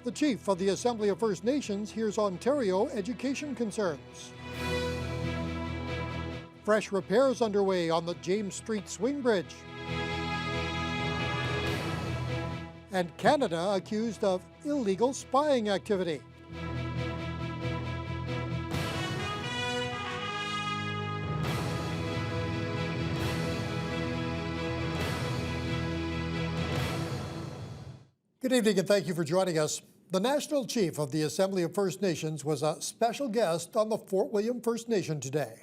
The chief of the Assembly of First Nations hears Ontario education concerns. Fresh repairs underway on the James Street Swing Bridge. And Canada accused of illegal spying activity. Good evening and thank you for joining us. The National Chief of the Assembly of First Nations was a special guest on the Fort William First Nation today.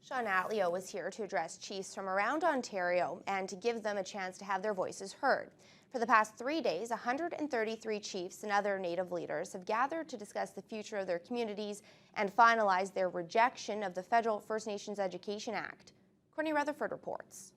Sean Atleo was here to address chiefs from around Ontario and to give them a chance to have their voices heard. For the past 3 days, 133 chiefs and other Native leaders have gathered to discuss the future of their communities and finalize their rejection of the Federal First Nations Education Act. Courtney Rutherford reports.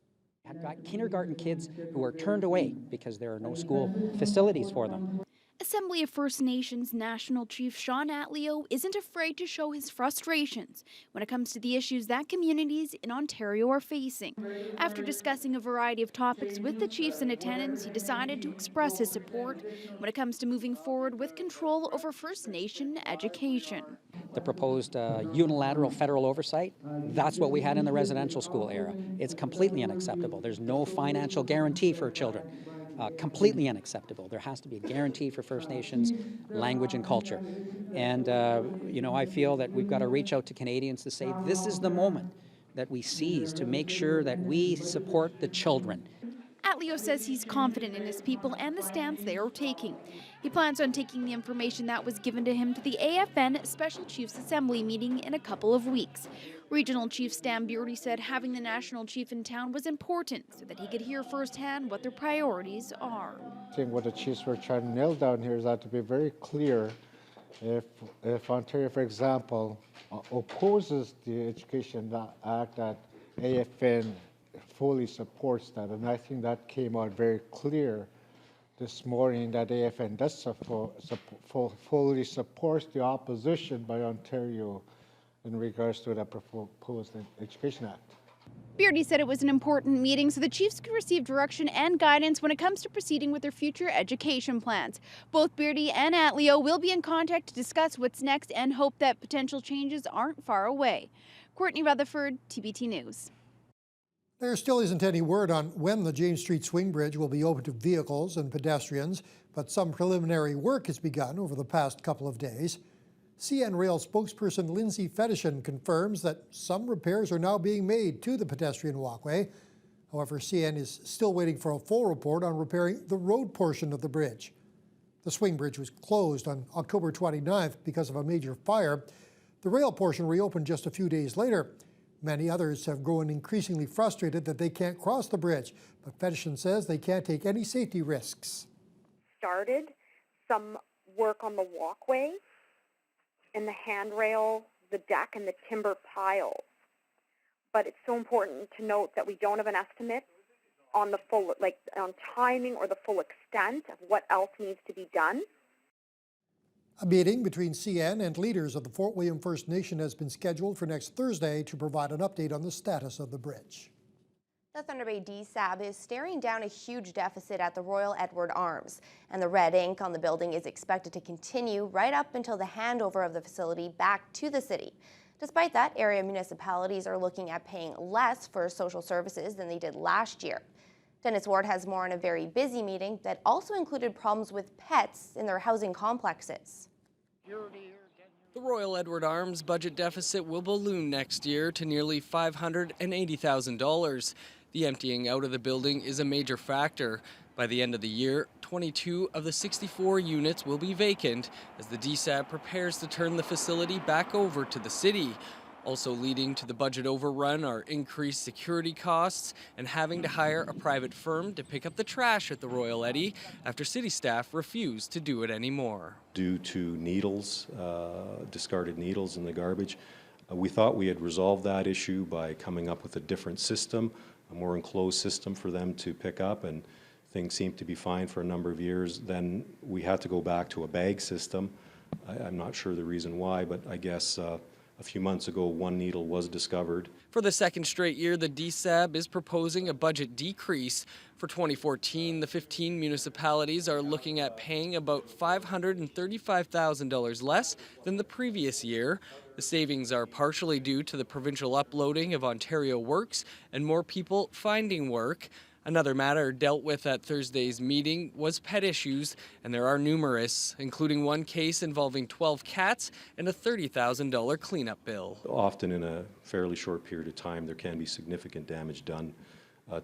I've got kindergarten kids who are turned away because there are no school facilities for them. Assembly of First Nations National Chief Sean Atleo isn't afraid to show his frustrations when it comes to the issues that communities in Ontario are facing. After discussing a variety of topics with the chiefs in attendance, he decided to express his support when it comes to moving forward with control over First Nation education. The proposed unilateral federal oversight, that's what we had in the residential school era. It's completely unacceptable. There's no financial guarantee for children. Completely unacceptable. There has to be a guarantee for First Nations language and culture. And, I feel that we've got to reach out to Canadians to say this is the moment that we seize to make sure that we support the children. Atleo says he's confident in his people and the stance they are taking. He plans on taking the information that was given to him to the AFN Special Chiefs Assembly meeting in a couple of weeks. Regional Chief Stan Beardy said having the national chief in town was important so that he could hear firsthand what their priorities are. I think what the chiefs were trying to nail down here is that to be very clear, if Ontario, for example, opposes the Education Act, that AFN fully supports that. And I think that came out very clear this morning that AFN does fully supports the opposition by Ontario in regards to the proposed Education Act. Beardy said it was an important meeting so the chiefs could receive direction and guidance when it comes to proceeding with their future education plans. Both Beardy and Atleo will be in contact to discuss what's next and hope that potential changes aren't far away. Courtney Rutherford, TBT News. There still isn't any word on when the James Street Swing Bridge will be open to vehicles and pedestrians, but some preliminary work has begun over the past couple of days. CN Rail spokesperson Lindsay Fetishin confirms that some repairs are now being made to the pedestrian walkway. However, CN is still waiting for a full report on repairing the road portion of the bridge. The swing bridge was closed on October 29th because of a major fire. The rail portion reopened just a few days later. Many others have grown increasingly frustrated that they can't cross the bridge, but Fetishin says they can't take any safety risks. Started some work on the walkway and the handrail, the deck, and the timber piles. But it's so important to note that we don't have an estimate on the full, on timing or the full extent of what else needs to be done. A meeting between CN and leaders of the Fort William First Nation has been scheduled for next Thursday to provide an update on the status of the bridge. The Thunder Bay DSAB is staring down a huge deficit at the Royal Edward Arms, and the red ink on the building is expected to continue right up until the handover of the facility back to the city. Despite that, area municipalities are looking at paying less for social services than they did last year. Dennis Ward has more on a very busy meeting that also included problems with pets in their housing complexes. The Royal Edward Arms budget deficit will balloon next year to nearly $580,000. The emptying out of the building is a major factor. By the end of the year, 22 of the 64 units will be vacant as the DSAB prepares to turn the facility back over to the city. Also leading to the budget overrun are increased security costs and having to hire a private firm to pick up the trash at the Royal Eddy after city staff refuse to do it anymore. Due to needles, discarded needles in the garbage, we thought we had resolved that issue by coming up with a different system, a more enclosed system for them to pick up, and things seemed to be fine for a number of years. Then we had to go back to a bag system. I'm not sure the reason why, but I guess A few months ago, one needle was discovered. For the second straight year, the DSAB is proposing a budget decrease. For 2014, the 15 municipalities are looking at paying about $535,000 less than the previous year. The savings are partially due to the provincial uploading of Ontario Works and more people finding work. Another matter dealt with at Thursday's meeting was pet issues, and there are numerous, including one case involving 12 cats and a $30,000 cleanup bill. Often in a fairly short period of time, there can be significant damage done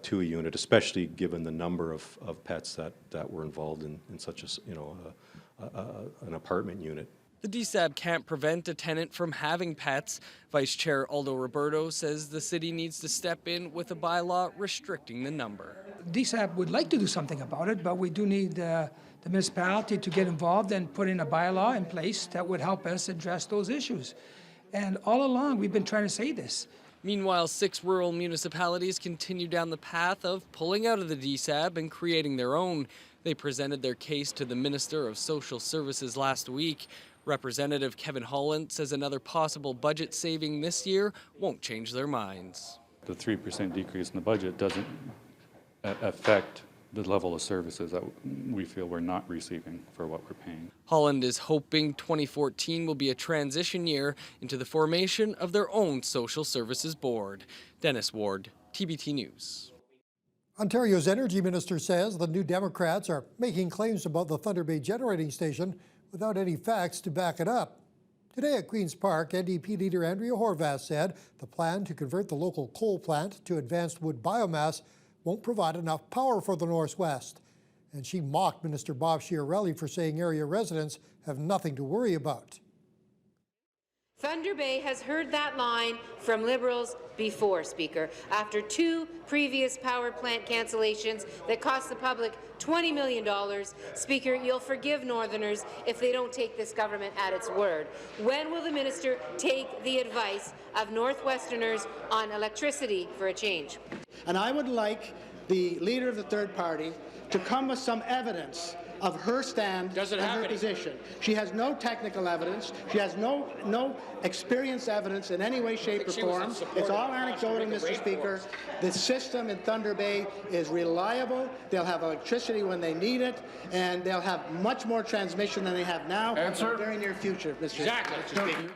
to a unit, especially given the number of pets that were involved in such an apartment unit. The DSAB can't prevent a tenant from having pets. Vice Chair Aldo Roberto says the city needs to step in with a bylaw restricting the number. DSAB would like to do something about it, but we do need the municipality to get involved and put in a bylaw in place that would help us address those issues. And all along, we've been trying to say this. Meanwhile, 6 rural municipalities continue down the path of pulling out of the DSAB and creating their own. They presented their case to the Minister of Social Services last week. Representative Kevin Holland says another possible budget saving this year won't change their minds. The 3% decrease in the budget doesn't affect the level of services that we feel we're not receiving for what we're paying. Holland is hoping 2014 will be a transition year into the formation of their own social services board. Dennis Ward, TBT News. Ontario's energy minister says the New Democrats are making claims about the Thunder Bay generating station without any facts to back it up. Today at Queen's Park, NDP leader Andrea Horwath said the plan to convert the local coal plant to advanced wood biomass won't provide enough power for the Northwest. And she mocked Minister Bob Chiarelli for saying area residents have nothing to worry about. Thunder Bay has heard that line from Liberals before, Speaker, after 2 previous power plant cancellations that cost the public $20 million. Speaker, you'll forgive Northerners if they don't take this government at its word. When will the minister take the advice of Northwesterners on electricity for a change? And I would like the leader of the third party to come with some evidence of her stand and her position. She has no technical evidence. She has no experience evidence in any way, shape, or form. It's all anecdotal, Mr. Speaker. The system in Thunder Bay is reliable. They'll have electricity when they need it, and they'll have much more transmission than they have now in the very near future, Mr. Speaker.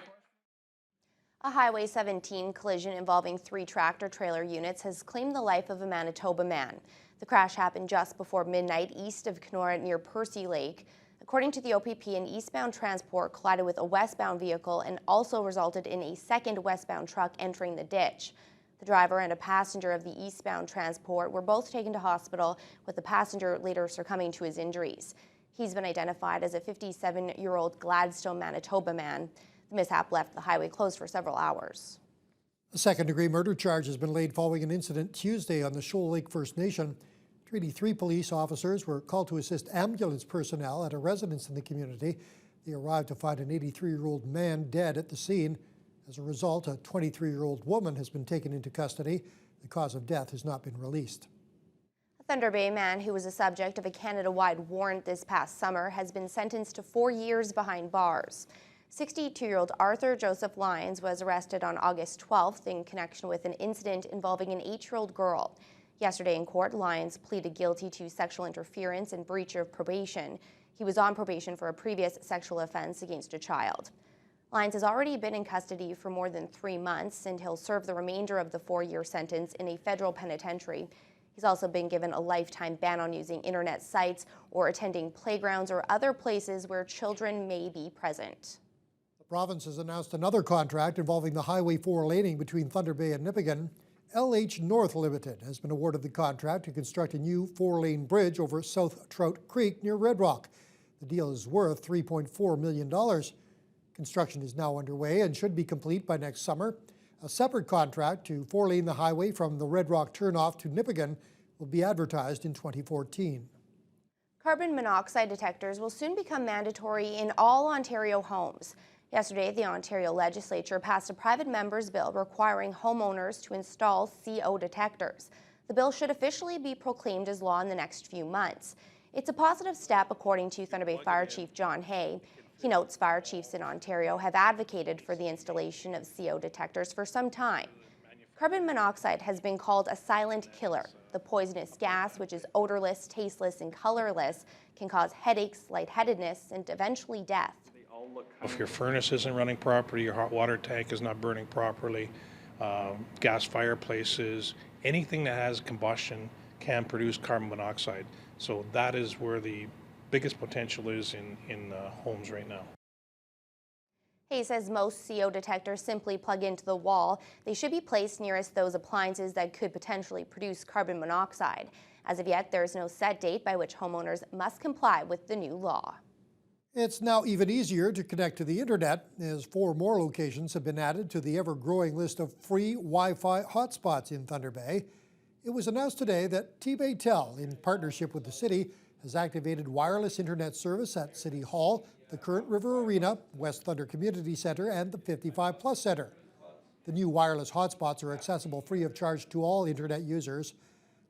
A Highway 17 collision involving 3 tractor-trailer units has claimed the life of a Manitoba man. The crash happened just before midnight east of Kenora near Percy Lake. According to the OPP, an eastbound transport collided with a westbound vehicle and also resulted in a second westbound truck entering the ditch. The driver and a passenger of the eastbound transport were both taken to hospital, with the passenger later succumbing to his injuries. He's been identified as a 57-year-old Gladstone, Manitoba man. The mishap left the highway closed for several hours. A second-degree murder charge has been laid following an incident Tuesday on the Shoal Lake First Nation. Treaty 3 police officers were called to assist ambulance personnel at a residence in the community. They arrived to find an 83-year-old man dead at the scene. As a result, a 23-year-old woman has been taken into custody. The cause of death has not been released. A Thunder Bay man who was the subject of a Canada-wide warrant this past summer has been sentenced to 4 years behind bars. 62-year-old Arthur Joseph Lyons was arrested on August 12th in connection with an incident involving an 8-year-old girl. Yesterday in court, Lyons pleaded guilty to sexual interference and breach of probation. He was on probation for a previous sexual offense against a child. Lyons has already been in custody for more than 3 months, and he'll serve the remainder of the 4-year sentence in a federal penitentiary. He's also been given a lifetime ban on using internet sites or attending playgrounds or other places where children may be present. The province has announced another contract involving the Highway 4 laning between Thunder Bay and Nipigon. LH North Limited has been awarded the contract to construct a new 4-lane bridge over South Trout Creek near Red Rock. The deal is worth $3.4 million. Construction is now underway and should be complete by next summer. A separate contract to 4-lane the highway from the Red Rock turnoff to Nipigon will be advertised in 2014. Carbon monoxide detectors will soon become mandatory in all Ontario homes. Yesterday, the Ontario Legislature passed a private member's bill requiring homeowners to install CO detectors. The bill should officially be proclaimed as law in the next few months. It's a positive step, according to Thunder Bay Fire Chief John Hay. He notes fire chiefs in Ontario have advocated for the installation of CO detectors for some time. Carbon monoxide has been called a silent killer. The poisonous gas, which is odorless, tasteless, and colorless, can cause headaches, lightheadedness, and eventually death. If your furnace isn't running properly, your hot water tank is not burning properly, gas fireplaces, anything that has combustion can produce carbon monoxide. So that is where the biggest potential is in homes right now. He says most CO detectors simply plug into the wall. They should be placed nearest those appliances that could potentially produce carbon monoxide. As of yet, there is no set date by which homeowners must comply with the new law. It's now even easier to connect to the internet, as 4 more locations have been added to the ever-growing list of free Wi-Fi hotspots in Thunder Bay. It was announced today that TBT, in partnership with the city, has activated wireless internet service at City Hall, the Current River Arena, West Thunder Community Centre, and the 55 Plus Centre. The new wireless hotspots are accessible free of charge to all internet users.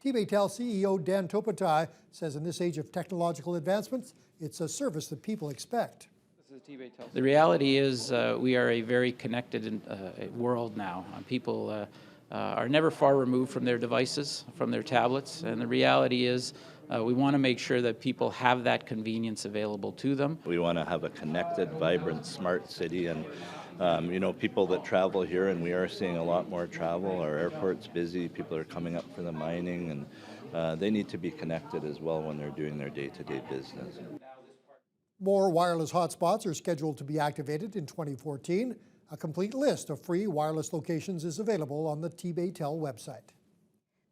TBT CEO Dan Topatai says in this age of technological advancements, it's a service that people expect. The reality is we are a very connected world now. People are never far removed from their devices, from their tablets, and the reality is we want to make sure that people have that convenience available to them. We want to have a connected, vibrant, smart city, and you know, people that travel here, and we are seeing a lot more travel. Our airport's busy, people are coming up for the mining, and they need to be connected as well when they're doing their day-to-day business. More wireless hotspots are scheduled to be activated in 2014. A complete list of free wireless locations is available on the TBT website.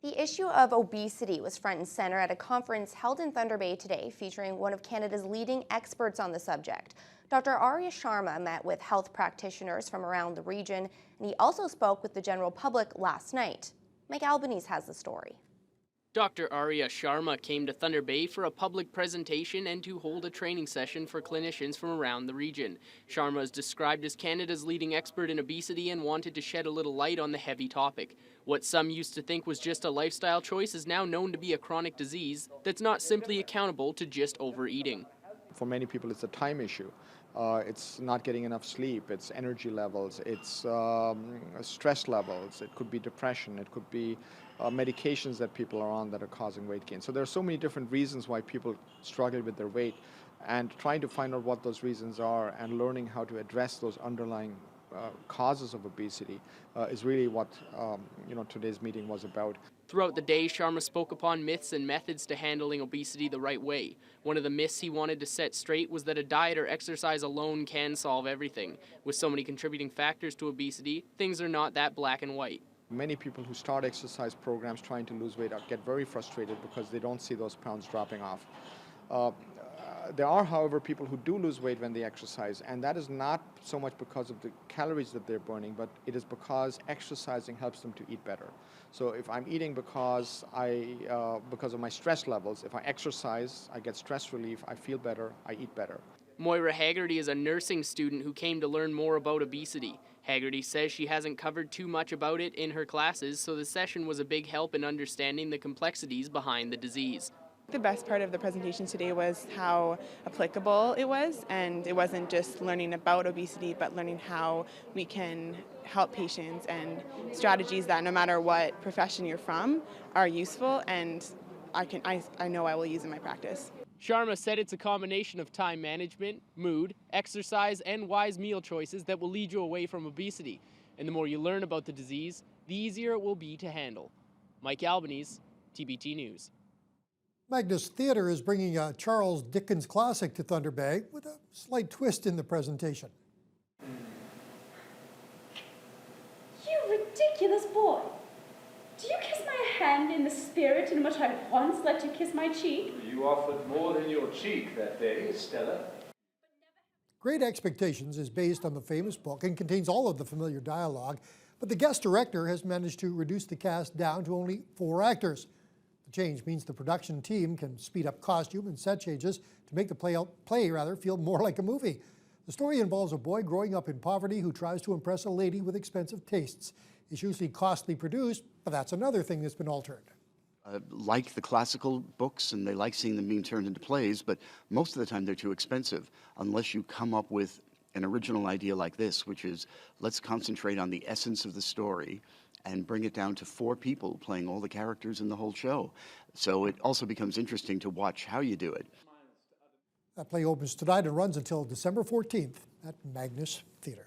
The issue of obesity was front and center at a conference held in Thunder Bay today, featuring one of Canada's leading experts on the subject. Dr. Arya Sharma met with health practitioners from around the region, and he also spoke with the general public last night. Mike Albanese has the story. Dr. Arya Sharma came to Thunder Bay for a public presentation and to hold a training session for clinicians from around the region. Sharma is described as Canada's leading expert in obesity and wanted to shed a little light on the heavy topic. What some used to think was just a lifestyle choice is now known to be a chronic disease that's not simply accountable to just overeating. For many people, it's a time issue. It's not getting enough sleep, it's energy levels, it's stress levels, it could be depression, it could be medications that people are on that are causing weight gain. So there are so many different reasons why people struggle with their weight, and trying to find out what those reasons are and learning how to address those underlying causes of obesity is really what today's meeting was about. Throughout the day, Sharma spoke upon myths and methods to handling obesity the right way. One of the myths he wanted to set straight was that a diet or exercise alone can solve everything. With so many contributing factors to obesity, things are not that black and white. Many people who start exercise programs trying to lose weight get very frustrated because they don't see those pounds dropping off. There are, however, people who do lose weight when they exercise, and that is not so much because of the calories that they're burning, but it is because exercising helps them to eat better. So if I'm eating because of my stress levels, if I exercise, I get stress relief, I feel better, I eat better. Moira Haggerty is a nursing student who came to learn more about obesity. Haggerty says she hasn't covered too much about it in her classes, so the session was a big help in understanding the complexities behind the disease. The best part of the presentation today was how applicable it was, and it wasn't just learning about obesity, but learning how we can help patients and strategies that no matter what profession you're from are useful, and I know I will use in my practice. Sharma said it's a combination of time management, mood, exercise, and wise meal choices that will lead you away from obesity. And the more you learn about the disease, the easier it will be to handle. Mike Albanese, TBT News. Magnus Theatre is bringing a Charles Dickens classic to Thunder Bay with a slight twist in the presentation. You ridiculous boy! Do you kiss my hand in the spirit in which I once let you kiss my cheek? You offered more than your cheek that day, Stella. Great Expectations is based on the famous book and contains all of the familiar dialogue, but the guest director has managed to reduce the cast down to only 4 actors. The change means the production team can speed up costume and set changes to make the play feel more like a movie. The story involves a boy growing up in poverty who tries to impress a lady with expensive tastes. It's usually costly produced, but that's another thing that's been altered. like the classical books and they like seeing them being turned into plays, but most of the time they're too expensive unless you come up with an original idea like this, which is let's concentrate on the essence of the story and bring it down to 4 people playing all the characters in the whole show. So it also becomes interesting to watch how you do it. That play opens tonight and runs until December 14th at Magnus Theaters.